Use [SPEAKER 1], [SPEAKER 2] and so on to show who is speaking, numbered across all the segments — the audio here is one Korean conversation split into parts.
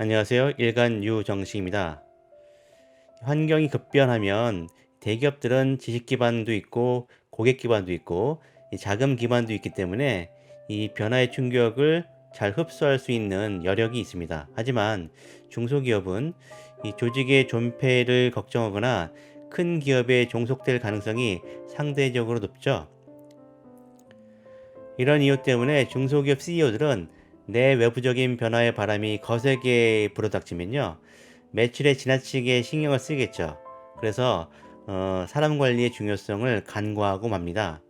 [SPEAKER 1] 안녕하세요. 일간 유정식입니다. 환경이 급변하면 대기업들은 지식 기반도 있고 고객 기반도 있고 이 자금 기반도 있기 때문에 이 변화의 충격을 잘 흡수할 수 있는 여력이 있습니다. 하지만 중소기업은 이 조직의 존폐를 걱정하거나 큰 기업에 종속될 가능성이 상대적으로 높죠. 이런 이유 때문에 중소기업 CEO들은 내외부적인 변화의 바람이 거세게 불어닥치면요, 매출에 지나치게 신경을 쓰겠죠. 그래서 사람 관리의 중요성을 간과하고 맙니다.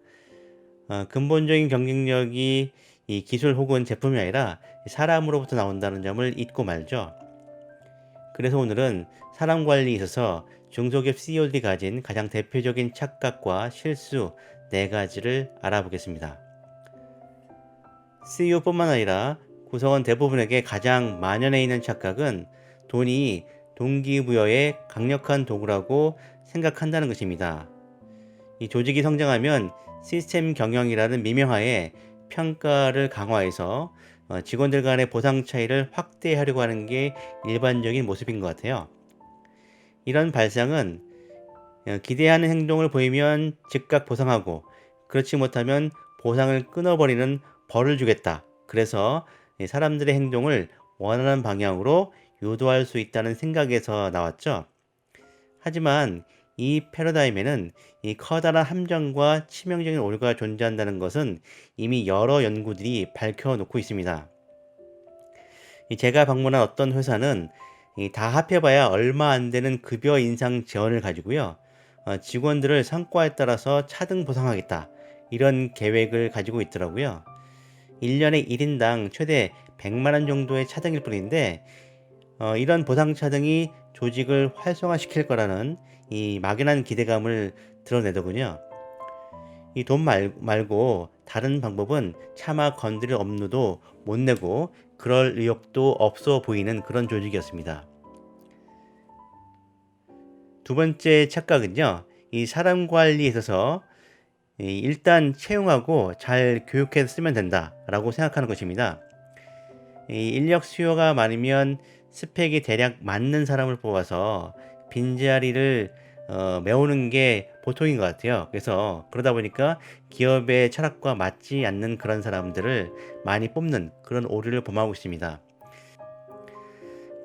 [SPEAKER 1] 근본적인 경쟁력이 이 기술 혹은 제품이 아니라 사람으로부터 나온다는 점을 잊고 말죠. 그래서 오늘은 사람 관리에 있어서 중소기업 CEO들이 가진 가장 대표적인 착각과 실수 네 가지를 알아보겠습니다. CEO뿐만 아니라 구성원 대부분에게 가장 만연해 있는 착각은 돈이 동기부여의 강력한 도구라고 생각한다는 것입니다. 이 조직이 성장하면 시스템 경영이라는 미명하에 평가를 강화해서 직원들 간의 보상 차이를 확대하려고 하는 게 일반적인 모습인 것 같아요. 이런 발상은 기대하는 행동을 보이면 즉각 보상하고, 그렇지 못하면 보상을 끊어버리는 벌을 주겠다. 그래서 사람들의 행동을 원하는 방향으로 유도할 수 있다는 생각에서 나왔죠. 하지만 이 패러다임에는 이 커다란 함정과 치명적인 오류가 존재한다는 것은 이미 여러 연구들이 밝혀놓고 있습니다. 제가 방문한 어떤 회사는 다 합해봐야 얼마 안 되는 급여 인상 지원을 가지고요, 직원들을 성과에 따라서 차등 보상하겠다, 이런 계획을 가지고 있더라고요. 1년에 1인당 최대 100만 원 정도의 차등일 뿐인데, 이런 보상 차등이 조직을 활성화시킬 거라는 이 막연한 기대감을 드러내더군요. 이 돈 말고 다른 방법은 차마 건드릴 업무도 못 내고 그럴 의욕도 없어 보이는 그런 조직이었습니다. 두 번째 착각은요, 이 사람 관리에 있어서 일단 채용하고 잘 교육해서 쓰면 된다라고 생각하는 것입니다. 이 인력 수요가 많으면 스펙이 대략 맞는 사람을 뽑아서 빈자리를 메우는 게 보통인 것 같아요. 그래서 그러다 보니까 기업의 철학과 맞지 않는 그런 사람들을 많이 뽑는 그런 오류를 범하고 있습니다.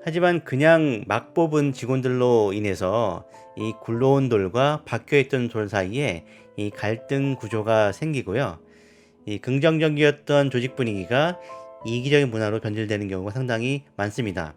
[SPEAKER 1] 하지만 그냥 막 뽑은 직원들로 인해서 이 굴러온 돌과 박혀있던 돌 사이에 이 갈등 구조가 생기고요, 이 긍정적이었던 조직 분위기가 이기적인 문화로 변질되는 경우가 상당히 많습니다.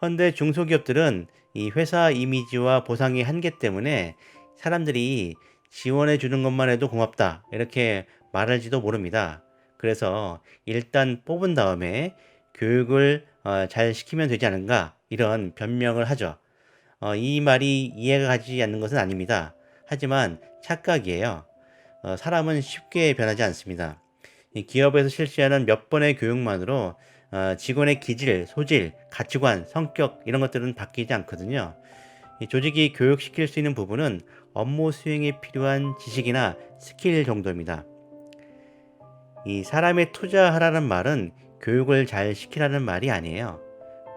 [SPEAKER 1] 헌데 중소기업들은 이 회사 이미지와 보상의 한계 때문에 사람들이 지원해 주는 것만 해도 고맙다, 이렇게 말할지도 모릅니다. 그래서 일단 뽑은 다음에 교육을 잘 시키면 되지 않은가, 이런 변명을 하죠. 이 말이 이해가 가지 않는 것은 아닙니다. 하지만 착각이에요. 사람은 쉽게 변하지 않습니다. 이 기업에서 실시하는 몇 번의 교육만으로 직원의 기질, 소질, 가치관, 성격 이런 것들은 바뀌지 않거든요. 이 조직이 교육시킬 수 있는 부분은 업무 수행에 필요한 지식이나 스킬 정도입니다. 이 사람에 투자하라는 말은 교육을 잘 시키라는 말이 아니에요.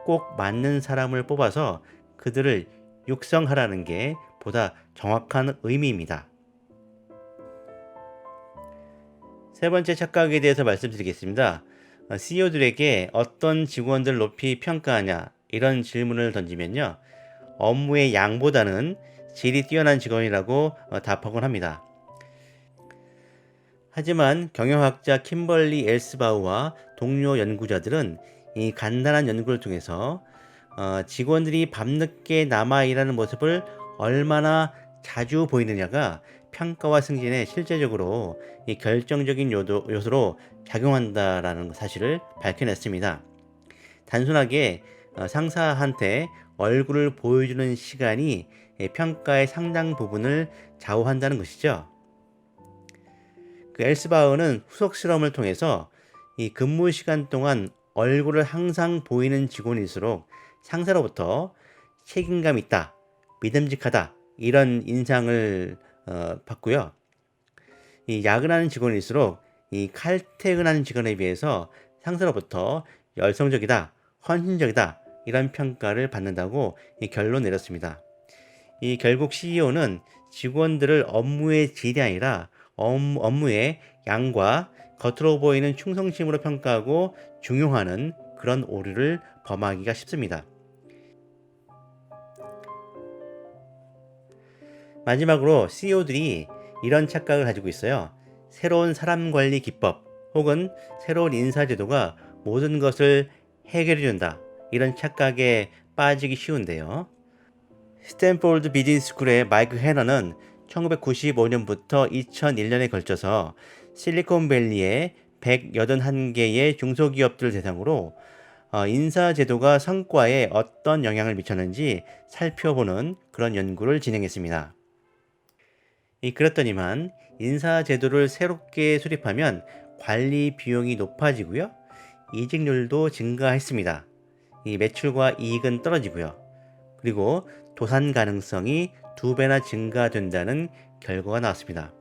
[SPEAKER 1] 꼭 맞는 사람을 뽑아서 그들을 육성하라는 게 보다 정확한 의미입니다. 세 번째 착각에 대해서 말씀드리겠습니다. CEO들에게 어떤 직원들 높이 평가하냐, 이런 질문을 던지면요, 업무의 양보다는 질이 뛰어난 직원이라고 답하곤 합니다. 하지만 경영학자 킴벌리 엘스바우와 동료 연구자들은 이 간단한 연구를 통해서 직원들이 밤늦게 남아 일하는 모습을 얼마나 자주 보이느냐가 평가와 승진에 실제적으로 이 결정적인 요소로 작용한다라는 사실을 밝혀냈습니다. 단순하게 상사한테 얼굴을 보여주는 시간이 평가의 상당 부분을 좌우한다는 것이죠. 그 엘스바우는 후속 실험을 통해서 이 근무 시간 동안 얼굴을 항상 보이는 직원일수록 상사로부터 책임감 있다, 믿음직하다, 이런 인상을 받고요. 이 야근하는 직원일수록 이 칼퇴근하는 직원에 비해서 상사로부터 열성적이다, 헌신적이다 이런 평가를 받는다고 결론 내렸습니다. 이 결국 CEO는 직원들을 업무의 질이 아니라 업무의 양과 겉으로 보이는 충성심으로 평가하고 중용하는 그런 오류를 범하기가 쉽습니다. 마지막으로 CEO들이 이런 착각을 가지고 있어요. 새로운 사람 관리 기법 혹은 새로운 인사 제도가 모든 것을 해결해 준다. 이런 착각에 빠지기 쉬운데요. 스탠포드 비즈니스 스쿨의 마이크 헤너는 1995년부터 2001년에 걸쳐서 실리콘밸리의 181개의 중소기업들을 대상으로 인사제도가 성과에 어떤 영향을 미쳤는지 살펴보는 그런 연구를 진행했습니다. 그렇더니만 인사제도를 새롭게 수립하면 관리 비용이 높아지고요. 이직률도 증가했습니다. 이 매출과 이익은 떨어지고요. 그리고 도산 가능성이 2배나 증가된다는 결과가 나왔습니다.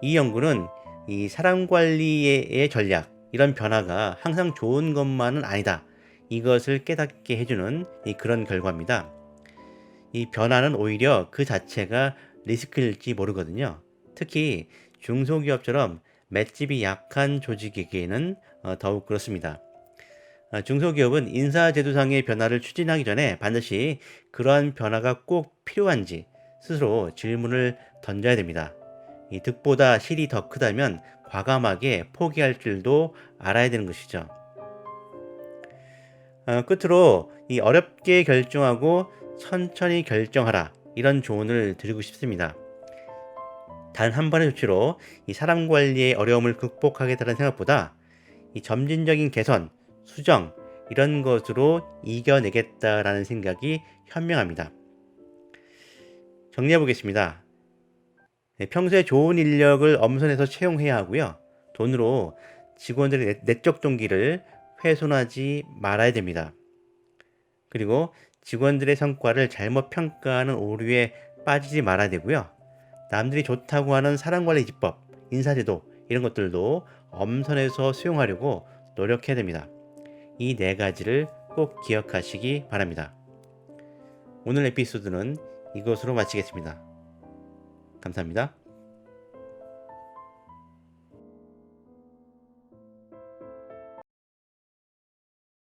[SPEAKER 1] 이 연구는 이 사람 관리의 전략, 이런 변화가 항상 좋은 것만은 아니다. 이것을 깨닫게 해주는 그런 결과입니다. 이 변화는 오히려 그 자체가 리스크일지 모르거든요. 특히 중소기업처럼 맷집이 약한 조직에게는 더욱 그렇습니다. 중소기업은 인사제도상의 변화를 추진하기 전에 반드시 그러한 변화가 꼭 필요한지 스스로 질문을 던져야 됩니다. 이 득보다 실이 더 크다면 과감하게 포기할 줄도 알아야 되는 것이죠. 끝으로 이 어렵게 결정하고 천천히 결정하라 이런 조언을 드리고 싶습니다. 단 한 번의 조치로 이 사람 관리의 어려움을 극복하겠다는 생각보다 이 점진적인 개선, 수정 이런 것으로 이겨내겠다라는 생각이 현명합니다. 정리해 보겠습니다. 평소에 좋은 인력을 엄선해서 채용해야 하고요. 돈으로 직원들의 내적 동기를 훼손하지 말아야 됩니다. 그리고 직원들의 성과를 잘못 평가하는 오류에 빠지지 말아야 되고요. 남들이 좋다고 하는 사람관리 기법, 인사제도 이런 것들도 엄선해서 수용하려고 노력해야 됩니다. 이 네 가지를 꼭 기억하시기 바랍니다. 오늘 에피소드는 이것으로 마치겠습니다. 감사합니다.